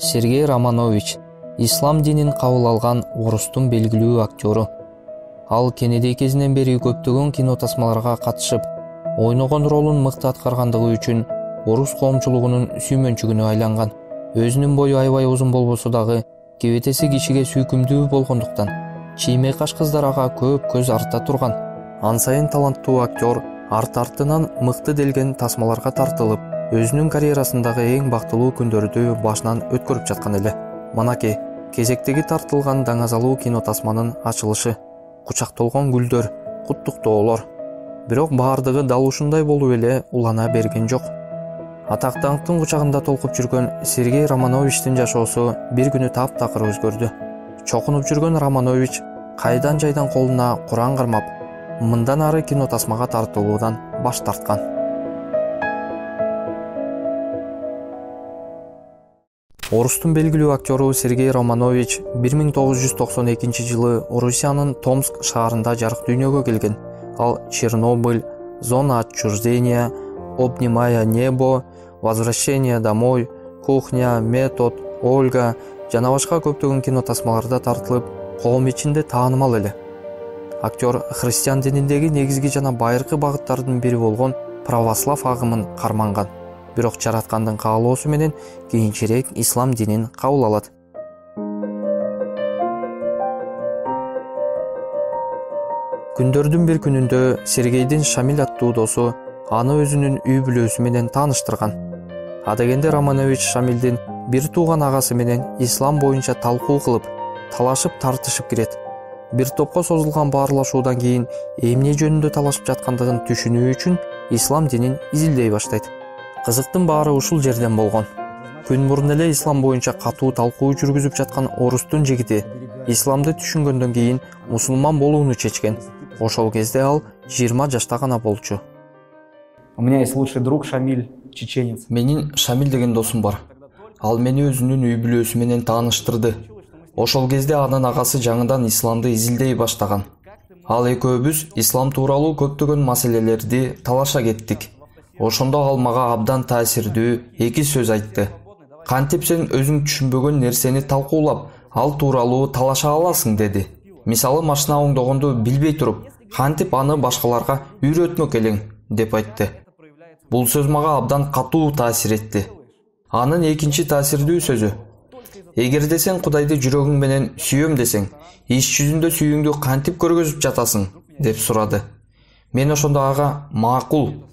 Сергей Романович ислам динин кабыл алган орустун белгилүү актеру. Ал Кеннеди кезинен бери көптөгөн кинотасмаларга катышып, ойногон ролун мыкты аткаргандыгы үчүн орус коомчулугунун сүймөнчүгүнө айланган. Өзүнүн бою аябай узун болбосо дагы кебетеси кишиге сүйкүмдүү болгондуктан чийме каш кыздар ага көп көз арта турган. Ан сайын таланттуу актер арт-артынан мыкты делген тасмаларга тартылып, өзүнүн карьерасындагы эң бактылуу күндөрдү башынан өткөрүп жаткан эле. Манакей, кезектеги тартылган даңазалуу кинотасманын ачылышы, кучактолгон гүлдөр, куттуктоолор. Бирок баардыгы дал ушундай болуп эле улана берген жок. Атактаңктын кучагында толкуп жүргөн Сергей Романовичтин жашоосу бир күнү таптакыр өзгөрдү. Чокунуп жүргөн Романович кайдан жайдан колуна Куран кармап, мындан ары кинотасмага тартылуудан баш тарткан. Орустун белгилүү актеру Сергей Романович 1992 Орусиянын Томск шаарында жарык дүйнөгө келген. Ал Чернобыль, Зона отчуждения, Обнимая небо, Возвращение домой, Кухня, Метод, Ольга жана башка көптөгөн кинотасмаларда тартылып, коом ичинде таанымал эле. Актер христиан дининдеги негизги жана байыркы багыттардын бири болгон православ агымын карманган. Бирок жараткандын каалоосу менен кийинчерээк ислам динин кабыл алат. Күндөрдүн бир күнүндө Сергейдин Шамиль аттуу досу аны өзүнүн үй бүлөсү менен тааныштырган. Адегенде Романович Шамилдин бир тууган агасы менен ислам боюнча талкуу кылып, талашып тартышып кирет. Бир топко созулган баарлашуудан кийин эмне жөнүндө талашып жаткандыгын түшүнүү үчүн ислам динин изилдей баштайт. Кызыктын баары ушул жерден болгон. Күн мурун эле ислам боюнча катуу талкуу жүргүзүп жаткан орустун жигити исламды түшүнгөндөн кийин мусулман болууну чечкен. Ошол кезде ал 20 жашта гана болчу. У меня есть лучший друг Шамиль, чеченец. Менин Шамиль деген досум бар. Ал мени өзүнүн үй бүлөсү менен тааныштырды. Ошол кезде анын агасы жаңыдан исламды изилдей баштаган. Ал экөөбүз ислам тууралуу көптөгөн маселелерди талаша кеттик. Ошондо ал мага абдан таасирдүү эки сөз айтты. Кантип сен өзүң түшүнбөгөн нерсени талкуулап, ал тууралуу талаша аласың деди. Мисалы машина оңдогонду билбей туруп, кантип аны башкаларга үйрөтмөк элең деп айтты. Бул сөз мага абдан катуу таасир этти. Анын экинчи таасирдүү сөзү: эгерде сен Кудайды жүрөгүң менен сүйөм десең, иш жүзүндө сүйүүңдү кантип көргөзүп жатасың деп сурады. Мен ошондо ага: макул.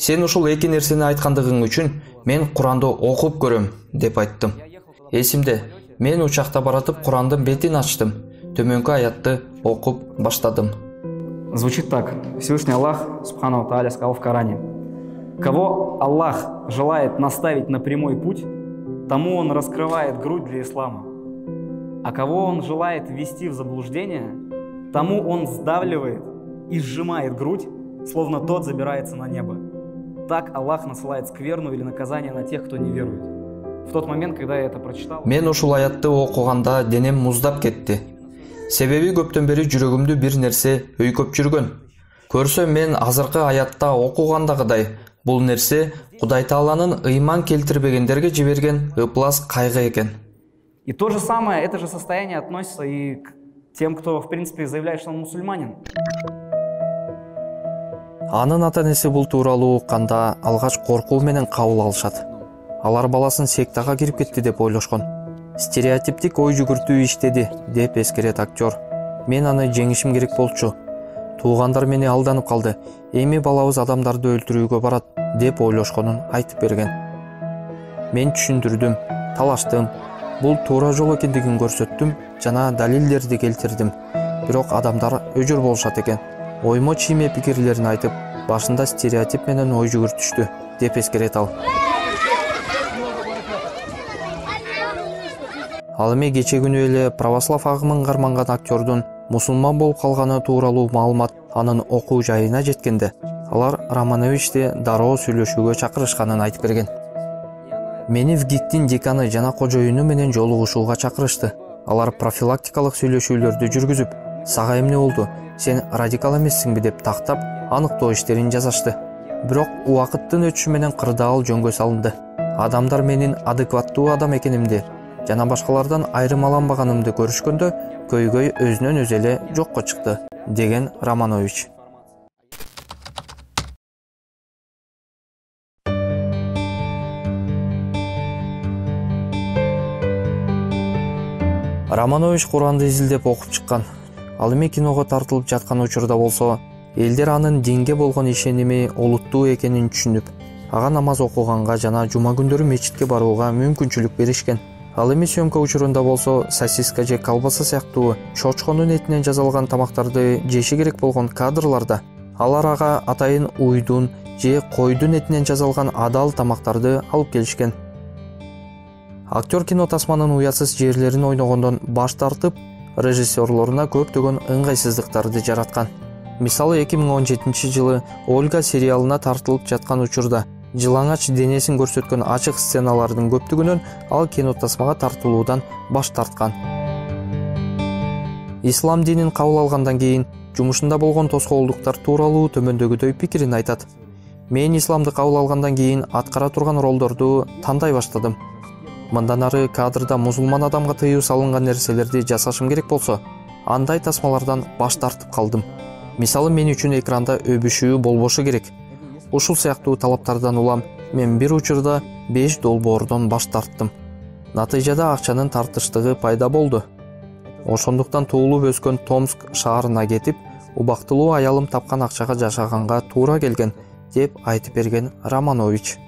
Сен ушул эки нерсени айткандыгың үчүн мен Куранды окуп көрөм деп айттым. Эсимде, мен учакта баратып Курандын бетин ачтым. Төмөнкү аятты окуп баштадым. Звучит так. Всевышний Аллах, Субхану Тааля, сказал в Коране: кого Аллах желает наставить на прямой путь, тому он раскрывает грудь для ислама. А кого он желает ввести в заблуждение, тому он сдавливает и сжимает грудь, словно тот забирается на небо. Так Аллах насылает скверну или наказание на тех, кто не верует. В тот момент, когда я это прочитал... Мен ушул аятты окуганда денем муздап кетти. Себеби көптөн бери жүрөгүмдү бир нерсе өйкөп жүргөн. Көрсөм мен азыркы аятта окугандагыдай, бул нерсе Кудай Тааланын ыйман келтирбегендерге жиберген ыплас кайгы экен. И то же самое, это же состояние относится и к тем, кто, в принципе, заявляет, что он мусульманин. Анын ата-энеси бул тууралуу укканда алгач коркуу менен кабыл алышат. Алар баласын сектага кирип кетти деп ойлошкон. Стереотиптик ой жүгүртүү иштеди деп эскерет актер. Мен аны жеңишим керек болчу. Туугандар мени алданып калды. Эми балабыз адамдарды өлтүрүүгө барат деп ойлошконун айтып берген. Мен түшүндүрдүм, талаштым. Бул туура жол экендигин көрсөттүм жана далилдерди келтирдим. Бирок адамдар өжөр болушат экен. Оймо чийме пикирлерин айтып, башында стереотип менен ой жүгүртүштү деп эскерет ал. Ал эми кече күнү эле православ агымын карманган актердун мусулман болуп калганы тууралуу маалымат анын окуу жайына жеткенде, алар Романовичти дароо сүйлөшүүгө чакырышканын айтып берген. Мени ВГИКтин деканы жана кожоюну менен жолугушууга чакырышты. Алар профилактикалык сүйлөшүүлөрдү жүргүзүп, сага эмне болду, сен радикал эмессиңби деп тактап, аныктоо иштерин жасашты. Бирок убакыттын өтүшү менен кырдаал жөнгө салынды. Адамдар менин адекваттуу адам экенимди, жана башкалардан айырмаланбаганымды көрүшкөндө көйгөй өзүнөн өзү эле жокко чыкты, деген Романович. Романович Куранды изилдеп окуп чыккан. Ал эми киного тартылып жаткан учурда болсо, элдер анын динге болгон ишеними олуттуу экенин түшүнүп, ага намаз окуганга жана жума күндөрү мечитке барууга мүмкүнчүлүк беришкен. Ал эми съемка учурунда болсо, сосиска же колбаса сыяктуу чочконун этинен жасалган тамактарды жеши керек болгон кадрларда алар ага атайын уйдун же койдун этинен жасалган адал тамактарды алып келишкен. Актер кино тасманын уятсыз жерлерин ойногондон баш тартып, режиссерлоруна көптөгөн ыңгайсыздыктарды жараткан. Мисалы 2017 жылы Ольга сериалына тартылып жаткан учурда жылаңач денесин көрсөткөн ачык сценалардын көптүгүнөн ал кино тасмага тартылуудан баш тарткан. Ислам динин кабыл алгандан кийин жумушунда болгон тоскоолдуктар тууралуу төмөндөгүдөй пикирин айтат. Мен исламды кабыл алгандан кийин аткара турган ролдорду тандай баштадым. Мындан ары кадрда мусулман адамга тыюу салынган нерселерди жасашым керек болсо, андай тасмалардан баш тартып калдым. Мисалы мен үчүн экранда өбүшүү болбошу керек. Ушул сыяктуу талаптардан улам мен бир учурда 5 долбоордон баш тарттым. Натыйжада акчанын тартыштыгы пайда болду. Ошондуктан туулуп өскөн Томск шаарына кетип, убактылуу аялым тапкан акчага жашаганга туура келген, деп айтып берген Романович.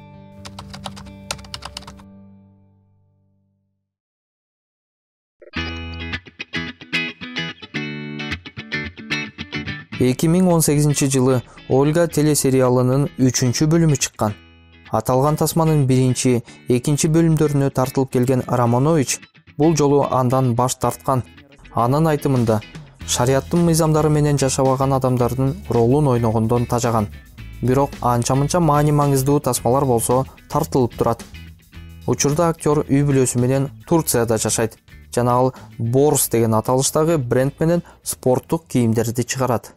Эки миң 18 жылы Ольга телесериалынын 3-чү бөлүмү чыккан. Аталган тасманын 1-2 бөлүмдөрүнө тартылып келген Романович бул жолу андан баш тарткан. Анын айтымында, шарияттын мыйзамдары менен жашабаган адамдардын ролун ойногондон тажаган. Бирок анча-мынча маани-маңыздуу тасмалар болсо тартылып турат. Учурда актер үй бүлөсү менен Турцияда жашайт. Жана ал Борс деген аталыштагы бренд менен спорттук кийимдерди чыгарат.